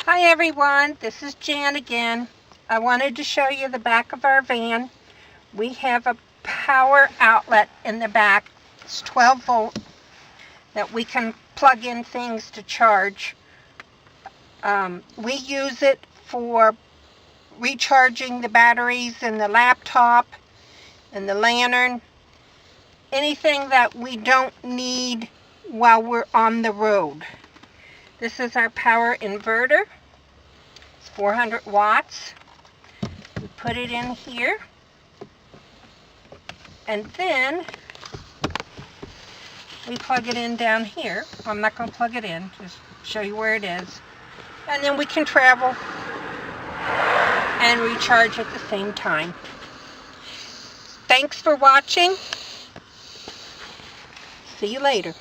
Hi everyone, this is Jan again. I wanted to show you the back of our van. We have a power outlet in the back. It's 12 volt that we can plug in things to charge. We use it for recharging the batteries in the laptop and the lantern. Anything that we don't need while we're on the road. This is our power inverter. It's 400 watts. We put it in here. And then we plug it in down here. I'm not going to plug it in, just show you where it is. And then we can travel and recharge at the same time. Thanks for watching. See you later.